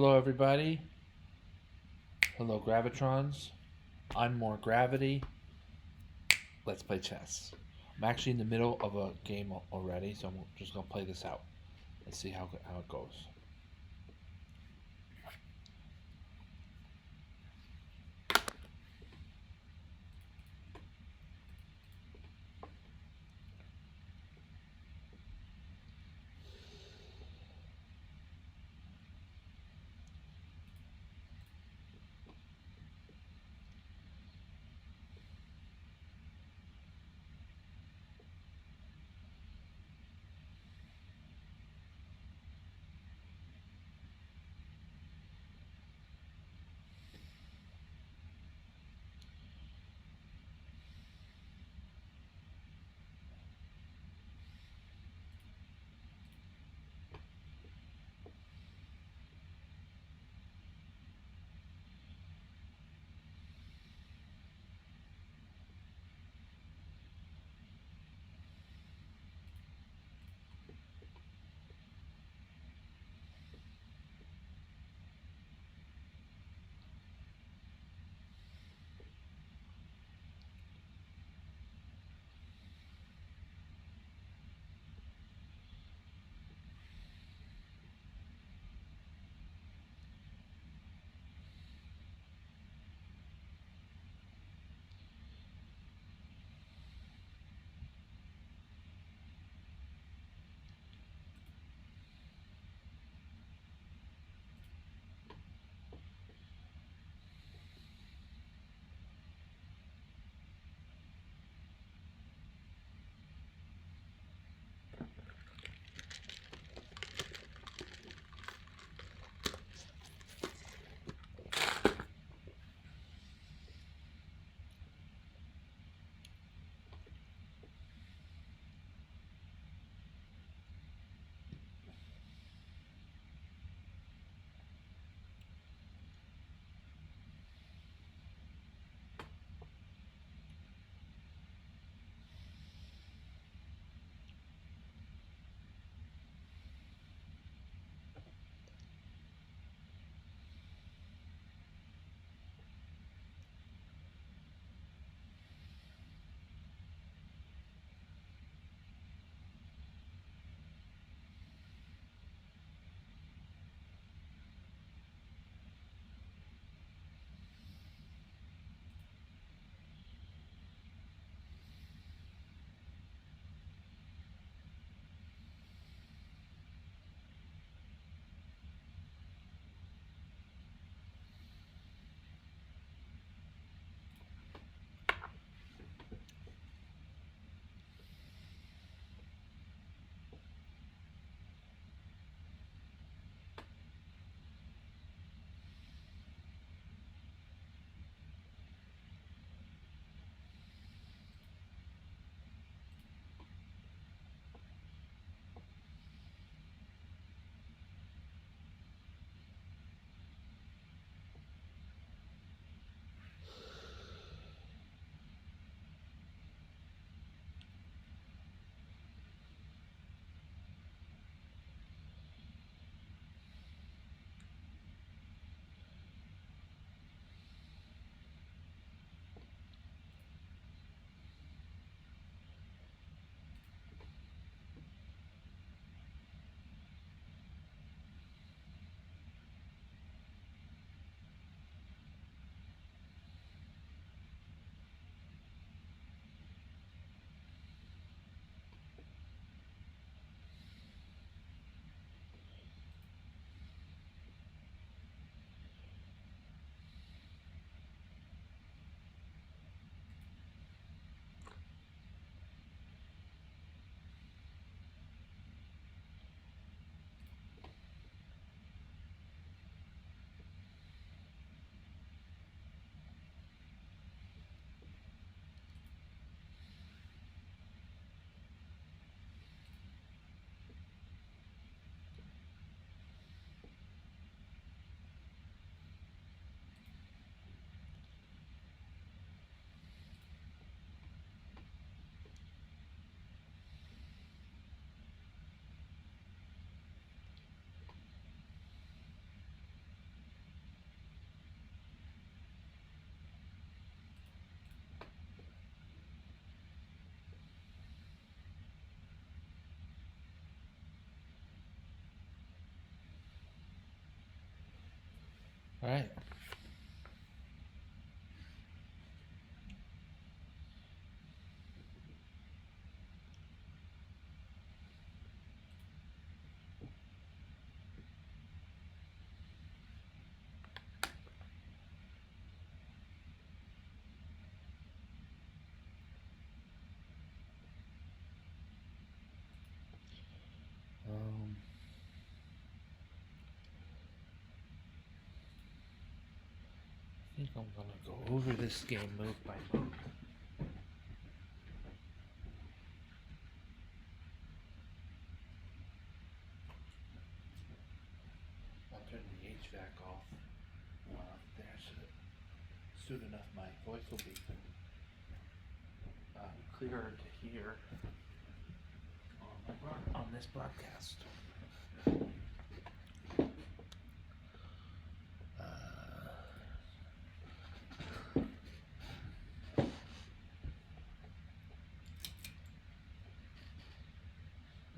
Hello, everybody. Hello, Gravitrons. I'm More Gravity. Let's play chess. I'm actually in the middle of a game already, so I'm just going to play this out. Let's see how it goes. All right. Um, I think I'm gonna go over this game move by move. I'll turn the HVAC off. There should soon enough my voice will be clearer to hear on this broadcast.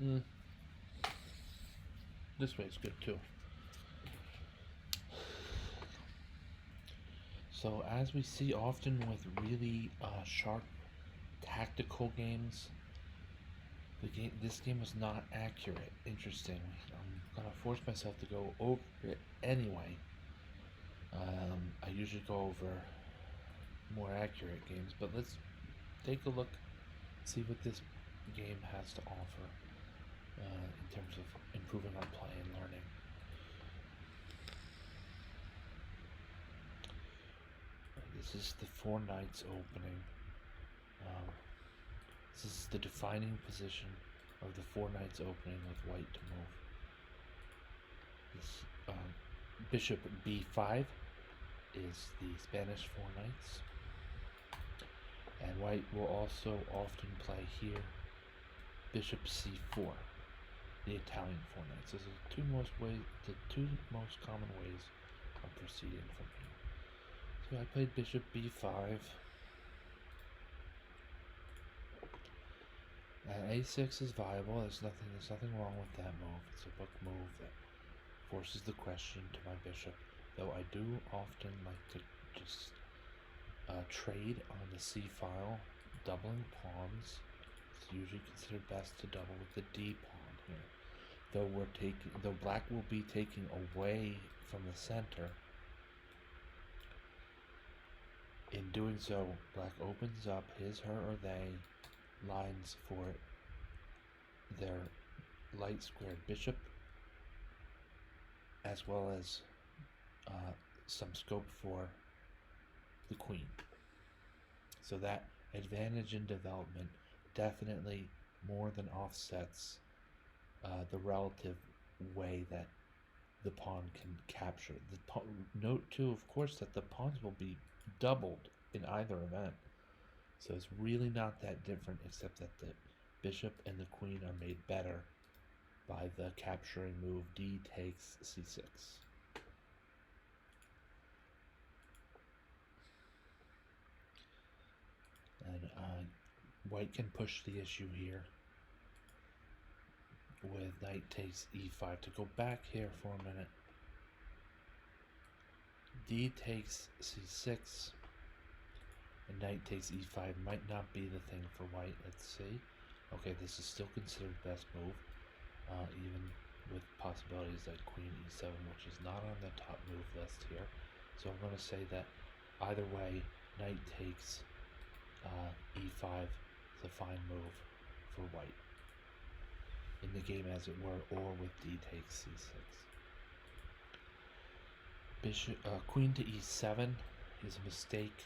Mm, this way is good too. So as we see often with really sharp tactical games, this game was not accurate. Interesting. I'm gonna force myself to go over it anyway. I usually go over more accurate games, but let's take a look, see what this game has to offer in terms of improving our play and learning. This is the Four Knights opening. This is the defining position of the Four Knights opening with white to move. This Bishop b5 is the Spanish Four Knights, and white will also often play here Bishop c4, the Italian Four Knights. Those are the two most common ways of proceeding from here. So I played Bishop b5. A6 is viable. There's nothing wrong with that move. It's a book move that forces the question to my bishop. Though I do often like to just trade on the c file, doubling pawns. It's usually considered best to double with the d pawn here. Though black will be taking away from the center. In doing so, black opens up his, her, or they lines for their light squared bishop, as well as some scope for the queen. So that advantage in development definitely more than offsets the relative way that the pawn can capture. Note too, of course, that the pawns will be doubled in either event. So it's really not that different, except that the bishop and the queen are made better by the capturing move d takes c6. And white can push the issue here with knight takes e5. To go back here for a minute, d takes c6 and knight takes e5 might not be the thing for white. Let's see. Okay, this is still considered best move, even with possibilities like queen e7, which is not on the top move list here. So I'm going to say that either way, knight takes e5 is a fine move for white in the game, as it were, or with d takes c6. Queen to e7 is a mistake.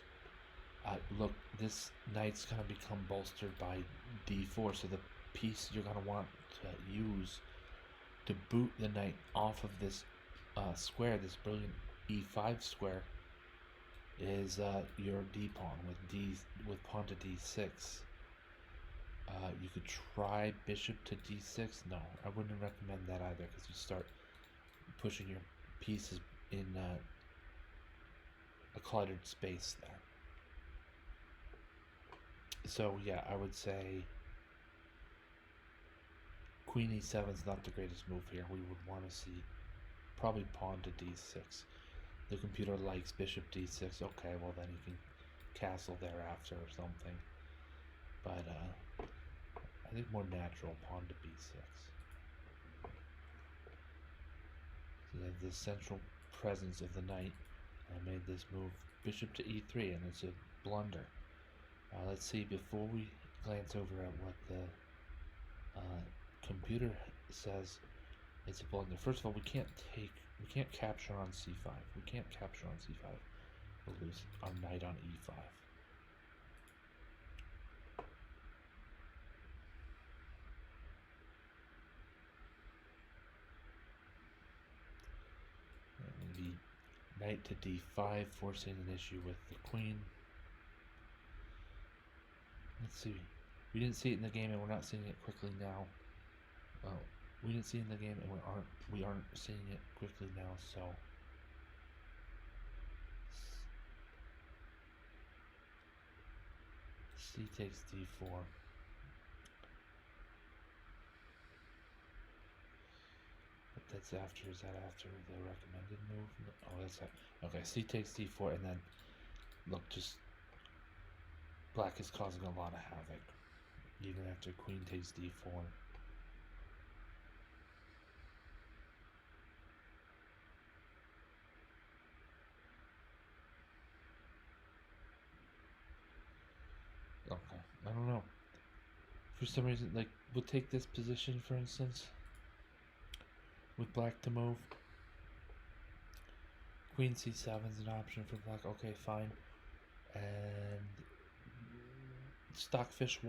Look, this knight's going to become bolstered by d4, so the piece you're going to want to use to boot the knight off of this square, this brilliant e5 square, is your d pawn with pawn to d6. You could try bishop to d6. No, I wouldn't recommend that either, because you start pushing your pieces in a cluttered space there. So yeah, I would say queen e7 is not the greatest move here. We would want to see probably pawn to d6. the computer likes bishop d6. Okay, well then you can castle thereafter or something. But I think more natural, pawn to b6. So you have this central presence of the knight. I made this move, bishop to e3, and it's a blunder. Let's see, before we glance over at what the computer says it's a blunder. First of all, we can't capture on c5. We can't capture on c5. We'll lose our knight on e5. The knight to d5, forcing an issue with the queen. Let's see. We didn't see it in the game, and we're not seeing it quickly now. We didn't see it in the game, and we aren't seeing it quickly now. So c takes d4. But that's after. Is that after the recommended move? Oh, that's okay. C takes d4, and then look, just black is causing a lot of havoc, even after queen takes d4. Okay, I don't know. For some reason, like, we'll take this position, for instance, with black to move. Queen c7 is an option for black. Okay, fine. And Stockfish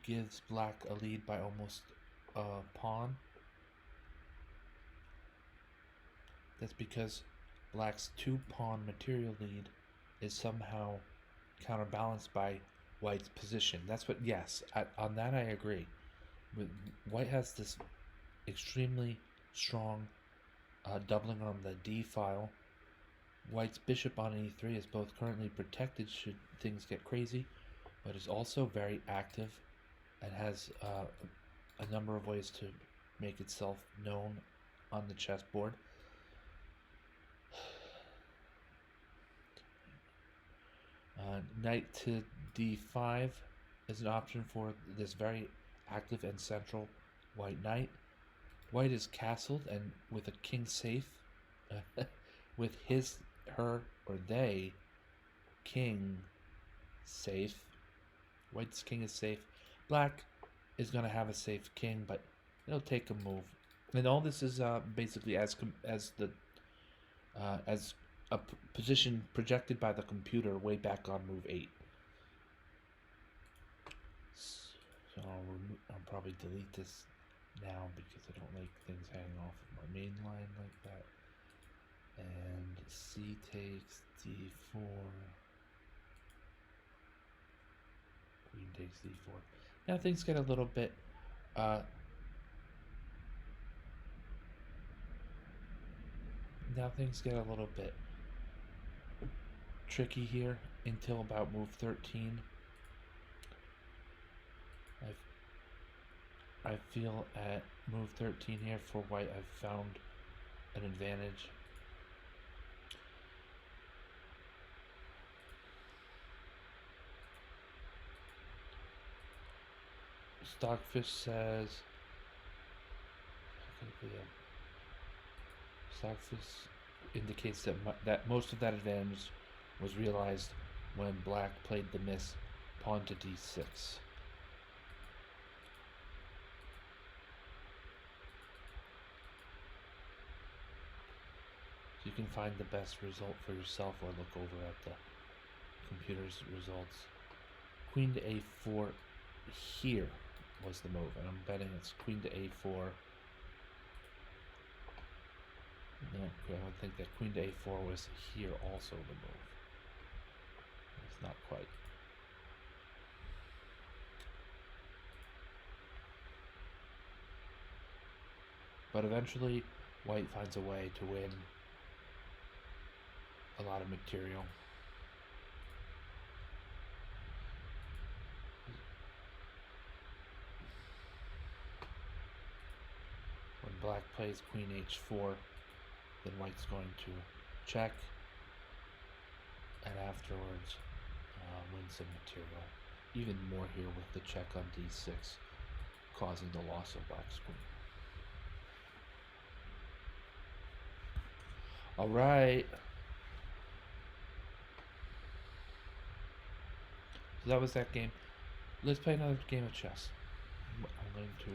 gives black a lead by almost a pawn. That's because black's 2-pawn material lead is somehow counterbalanced by white's position. That's what, yes, on that I agree. White has this extremely strong doubling on the d file. White's bishop on e3 is both currently protected should things get crazy, but is also very active and has a number of ways to make itself known on the chessboard. Knight to d5 is an option for this very active and central white knight. White is castled, and with a king safe, with his, her, or they king safe, white's king is safe. Black is going to have a safe king, but it'll take a move. And all this is basically as a position projected by the computer way back on move 8. So I'll probably delete this now because I don't like things hanging off of my main line like that. And c takes d4. Queen takes d4. Now things get a little bit tricky here until about move 13. I feel at move 13 here for white I've found an advantage. Stockfish says Stockfish indicates that most of that advantage was realized when black played the miss pawn to d6. You can find the best result for yourself or look over at the computer's results. Queen to a4 here was the move, and I'm betting it's queen to a4. No, I don't think that queen to a4 was here also the move. It's not quite. But eventually, white finds a way to win a lot of material. When black plays queen h4, then white's going to check, and afterwards win some material. Even more here with the check on d6, causing the loss of black's queen. All right. So that was that game. Let's play another game of chess. I'm going to...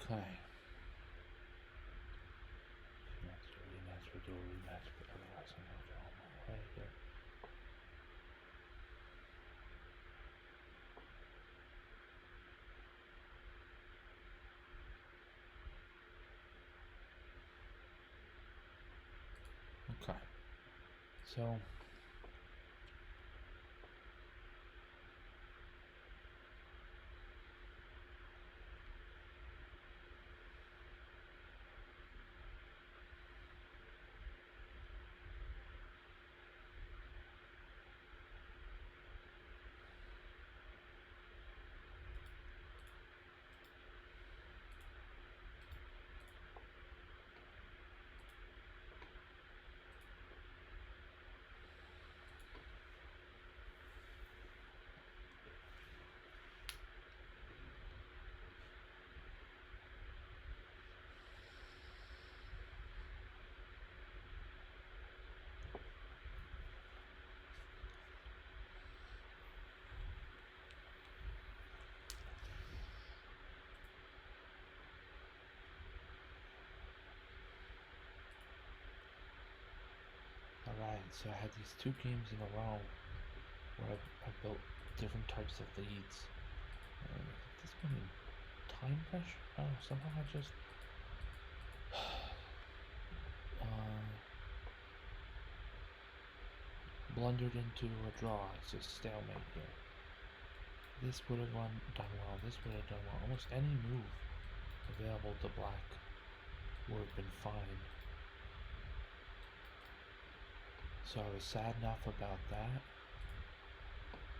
Okay. Rematch, we'll do a rematch, but otherwise I'm gonna go my way here. Okay. So alright, so I had these 2 games in a row where I built different types of leads. This one in time pressure? Oh, somehow I just blundered into a draw. It's a stalemate here. This would have done well. This would have done well. Almost any move available to black would have been fine. So I was sad enough about that.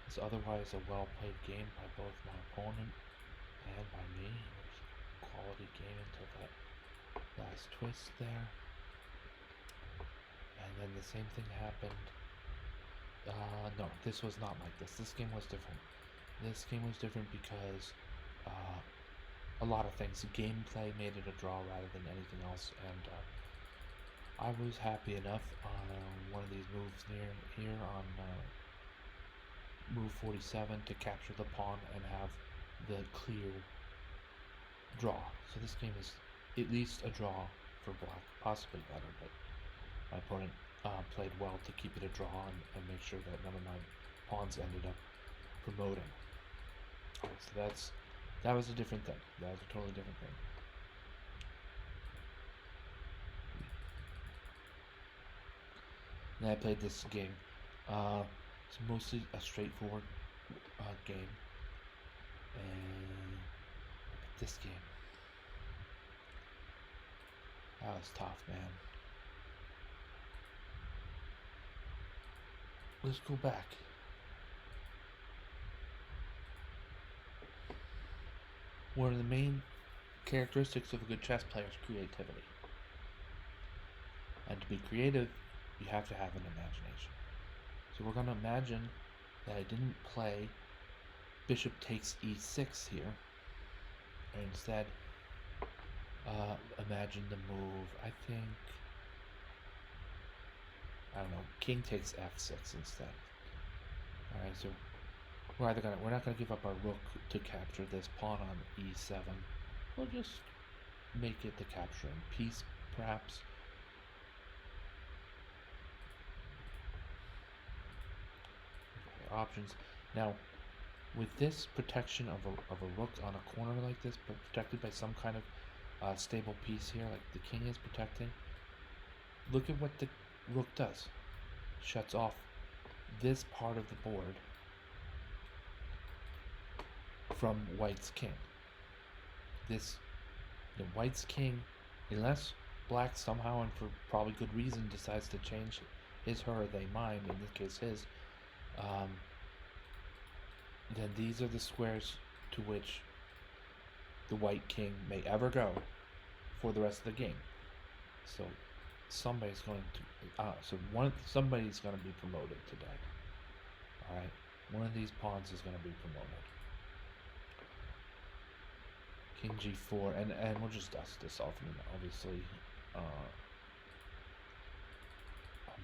It's otherwise a well-played game by both my opponent and by me. It was a quality game until that last twist there. And then the same thing happened. No, this was not like this. This game was different. This game was different because a lot of things. Gameplay made it a draw rather than anything else, and I was happy enough on one of these moves near here on move 47 to capture the pawn and have the clear draw. So this game is at least a draw for black, possibly better, but my opponent played well to keep it a draw and make sure that none of my pawns ended up promoting. Alright, so that was a different thing. That was a totally different thing. And I played this game. It's mostly a straightforward game. And this game, that was tough, man. Let's go back. One of the main characteristics of a good chess player is creativity. And to be creative, you have to have an imagination. So we're going to imagine that I didn't play bishop takes e6 here. And instead, imagine the move, I don't know, king takes f6 instead. Alright, so we're not gonna give up our rook to capture this pawn on e7. We'll just make it the capturing piece, perhaps. Okay, options. Now, with this protection of a rook on a corner like this, but protected by some kind of stable piece here, like the king is protecting, look at what the rook does. Shuts off this part of the board from white's king. The white's king, unless black somehow and for probably good reason decides to change his, her, or they mind, in this case his, then these are the squares to which the white king may ever go for the rest of the game. So somebody's going to somebody's going to be promoted today. All right, one of these pawns is going to be promoted. King g4, and we'll just dust this off. I mean, obviously, I'm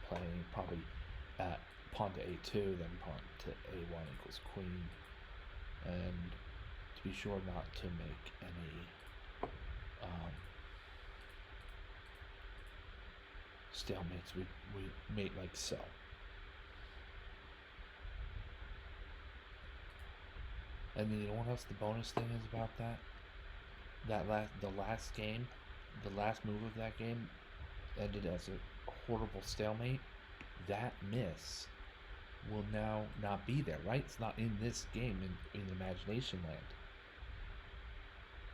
playing probably at pawn to a2, then pawn to a1 equals queen, and to be sure not to make any um, stalemates. We mate like so. And then you know what else the bonus thing is about that? The last game, the last move of that game ended as a horrible stalemate. That miss will now not be there, right? It's not in this game in Imagination Land.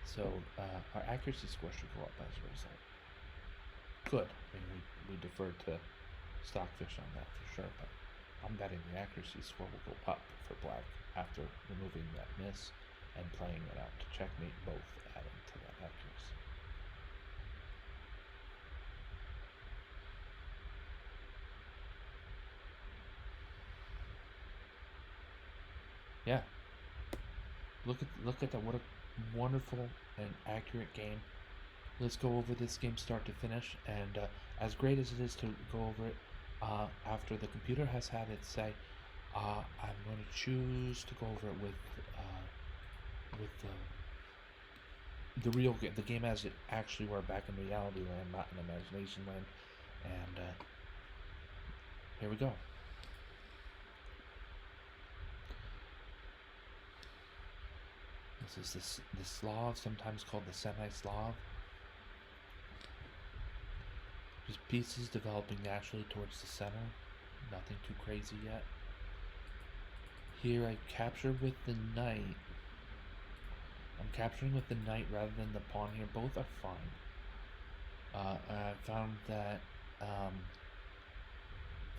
So our accuracy score should go up as a result. Good. I mean, we deferred to Stockfish on that for sure, but I'm betting the accuracy score will go up for black after removing that miss and playing it out to checkmate, both adding to that accuracy. Yeah. Look at that. What a wonderful and accurate game. Let's go over this game start to finish, and as great as it is to go over it, after the computer has had its say, I'm going to choose to go over it with the real game, the game as it actually were back in reality land, not in Imagination Land. And here we go. This is the Slav, sometimes called the semi-Slav. Just pieces developing naturally towards the center. Nothing too crazy yet. Here I capture with the knight. I'm capturing with the knight rather than the pawn here. Both are fine. I found that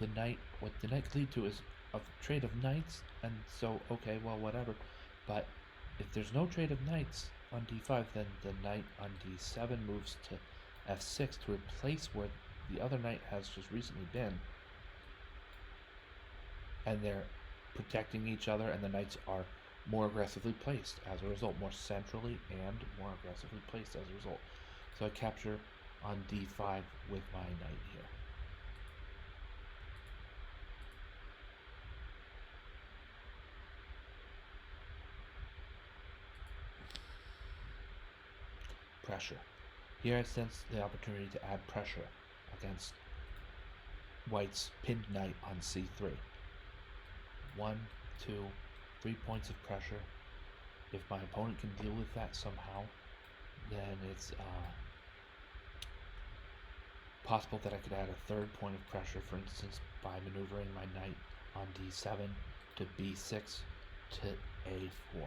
the knight, what the knight could lead to is a trade of knights, and so okay, well, whatever. But if there's no trade of knights on d5, then the knight on d7 moves to f6 to replace where the other knight has just recently been, and they're protecting each other, and the knights are more aggressively placed as a result, more centrally and more aggressively placed as a result. So I capture on d5 with my knight here. Pressure. Here I sense the opportunity to add pressure against White's pinned knight on c3. 1, 2, 3 points of pressure. If my opponent can deal with that somehow, then it's possible that I could add a third point of pressure, for instance, by maneuvering my knight on d7 to b6 to a4.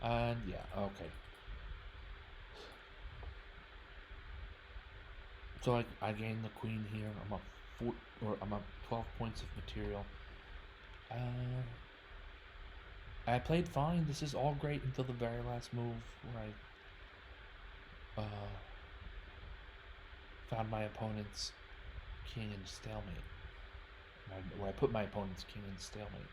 And yeah, okay. So I gain the queen here. I'm up 12 points of material. I played fine. This is all great until the very last move where I found my opponent's king in stalemate. Where I put my opponent's king in stalemate.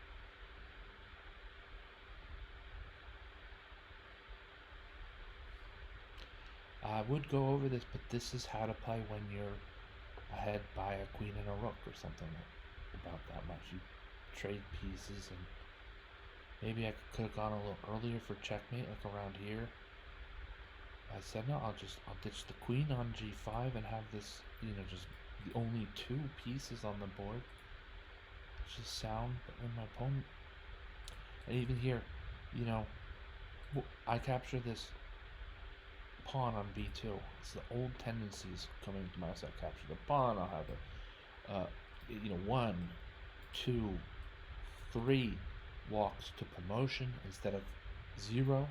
I would go over this, but this is how to play when you're ahead by a queen and a rook or something about that much. You trade pieces, and maybe I could have gone a little earlier for checkmate, like around here. I said no, I'll ditch the queen on g5 and have this, just the only 2 pieces on the board. It's just sound, but when my opponent, and even here, I capture this pawn on b2. It's the old tendencies coming to my side. Capture the pawn. I'll have a 1, 2, 3 walks to promotion instead of 0.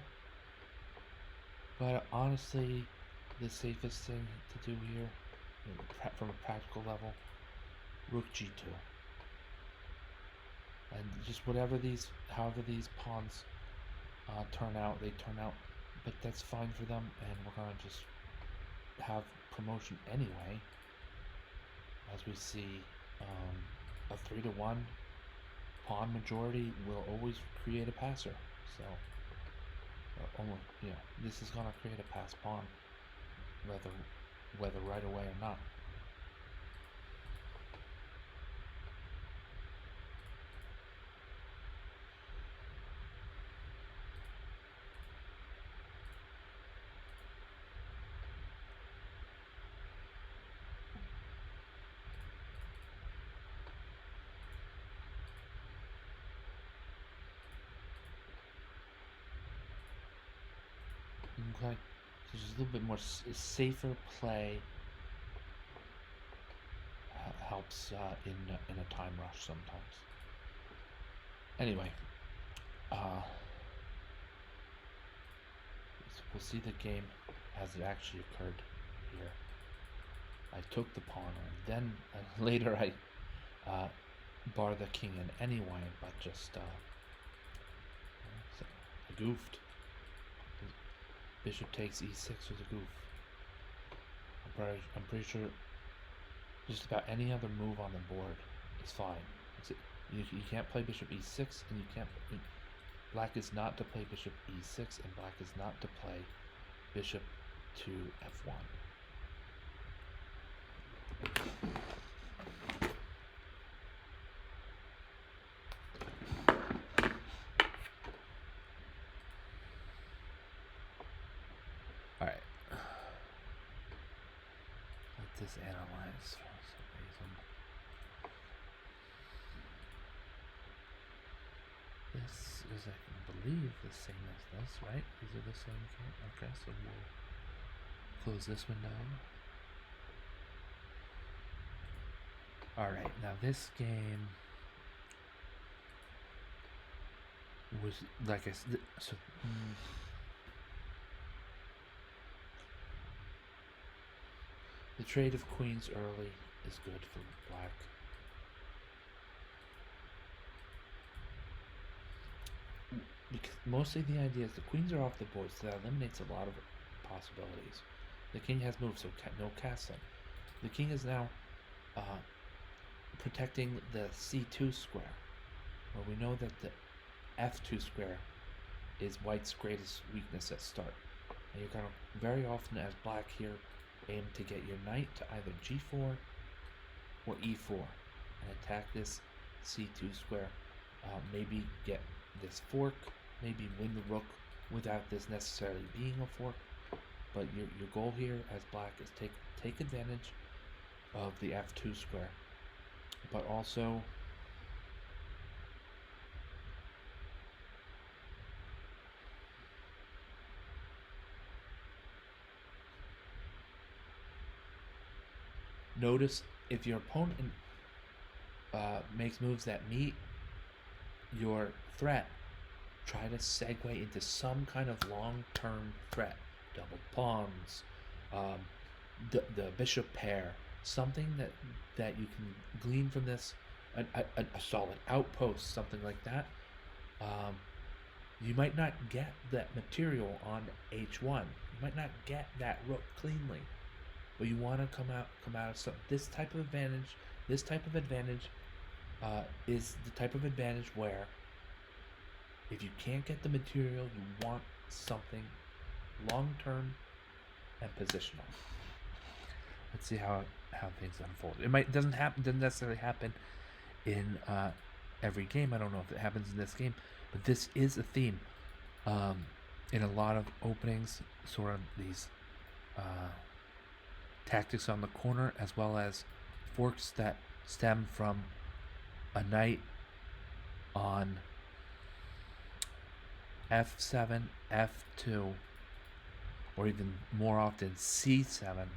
But honestly, the safest thing to do here, from a practical level, rook g2, and just however these pawns turn out, they turn out. But that's fine for them, and we're going to just have promotion anyway. As we see, a 3-to-1 pawn majority will always create a passer. So, this is going to create a pass pawn, whether right away or not. Okay, so just a little bit more safer play helps in a time rush sometimes. Anyway, uh, so we'll see the game as it actually occurred here. I took the pawn, and then later I bar the king in anyway, but just I goofed. Bishop takes e6 was a goof. I'm pretty sure just about any other move on the board is fine. You can't play bishop e6, and you can't. Black is not to play bishop e6, and black is not to play bishop to f1. All right. Let this analyze for some reason. This is, I believe, the same as this, right? These are the same game. Okay, so we'll close this one down. Alright, now this game was, like I said, so... The trade of queens early is good for black. Because mostly the idea is the queens are off the board, so that eliminates a lot of possibilities. The king has moved, so no castling. The king is now protecting the c2 square, where we know that the f2 square is white's greatest weakness at start. And you're going to very often, as black here, aim to get your knight to either g4 or e4 and attack this c2 square. Maybe get this fork, maybe win the rook without this necessarily being a fork. But your goal here as black is take advantage of the f2 square, but also notice if your opponent makes moves that meet your threat, try to segue into some kind of long-term threat. Double pawns, the bishop pair, something that you can glean from this, a solid outpost, something like that. You might not get that material on h1. You might not get that rook cleanly, but you want to come out of this type of advantage. This type of advantage is the type of advantage where if you can't get the material, you want something long-term and positional. Let's see how things unfold. It doesn't necessarily happen in every game. I don't know if it happens in this game, but this is a theme in a lot of openings, sort of these tactics on the corner, as well as forks that stem from a knight on f7, f2, or even more often c7,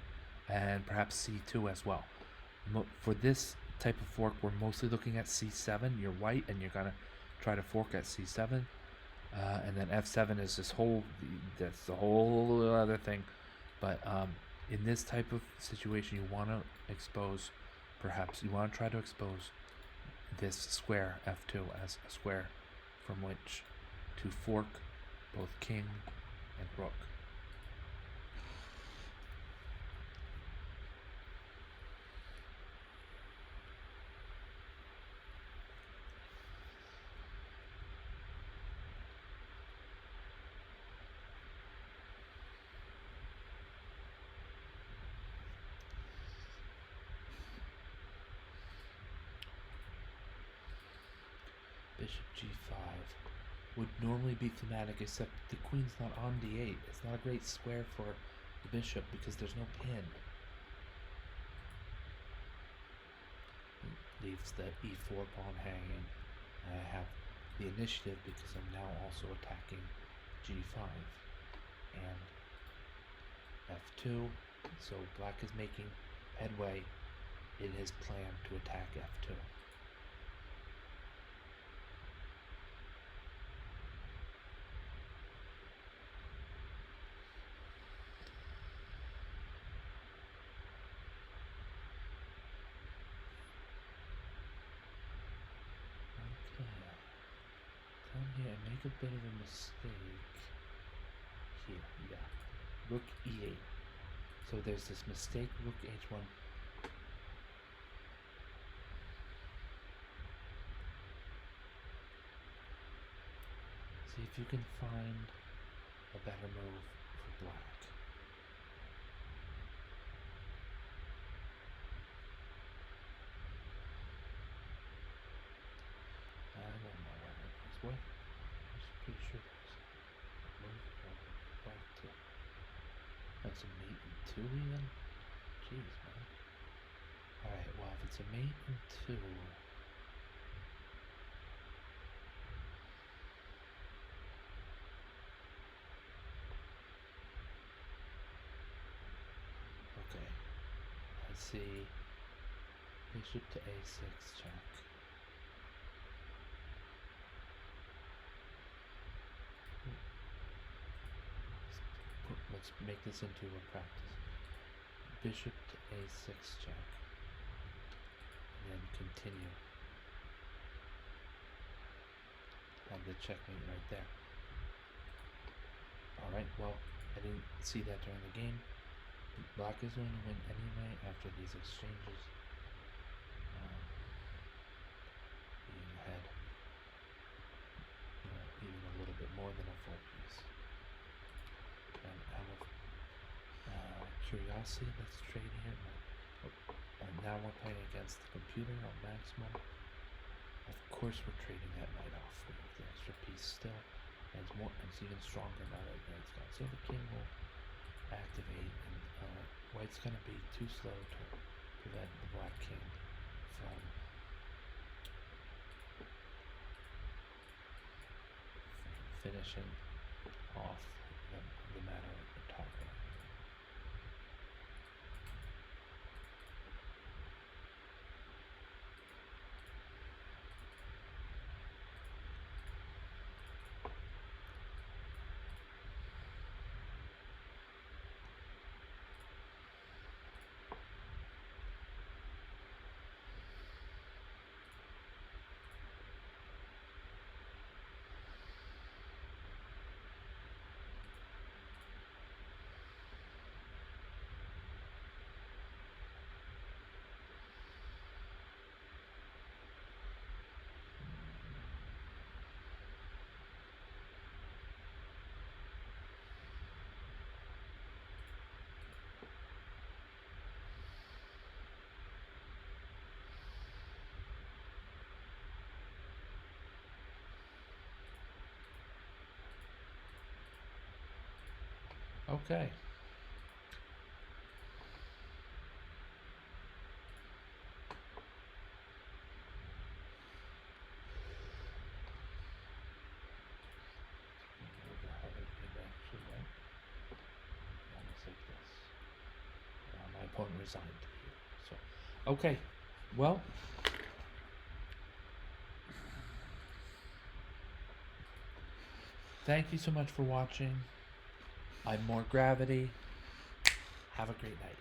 and perhaps c2 as well. For this type of fork, we're mostly looking at c7. You're white, and you're gonna try to fork at c7, and then f7 is that's a whole other thing. But in this type of situation, you want to expose, perhaps you want to try to expose this square f2 as a square from which to fork both king and rook. Bishop g5 would normally be thematic, except the queen's not on d8. It's not a great square for the bishop because there's no pin. It leaves the e4 pawn hanging, and I have the initiative because I'm now also attacking g5. And f2. So black is making headway in his plan to attack f2. Come here and make a bit of a mistake. Here, yeah. Rook e8. So there's this mistake, rook h1. See if you can find a better move for black. I don't know where it is. What? I'm pretty sure there's a move for black too. That's a mate and two even? Jeez, man. Alright, well if it's a mate and two. Okay. Let's see. Bishop to a6 check. Let's make this into a practice. Bishop to a6 check. And then continue. Have the checkmate right there. Alright, well, I didn't see that during the game. Black is going to win anyway after these exchanges. Being ahead. Even a little bit more than a full piece. And out of curiosity, let's trade here. And now we're playing against the computer on maximum. Of course we're trading that knight off. We have the extra piece still. And it's even stronger now that white's gone. So the king will activate, and white's going to be too slow to prevent the black king from finishing off the matter we're talking about. Okay. My opponent resigned here. So, okay. Well, thank you so much for watching. I'm More Gravity. Have a great night.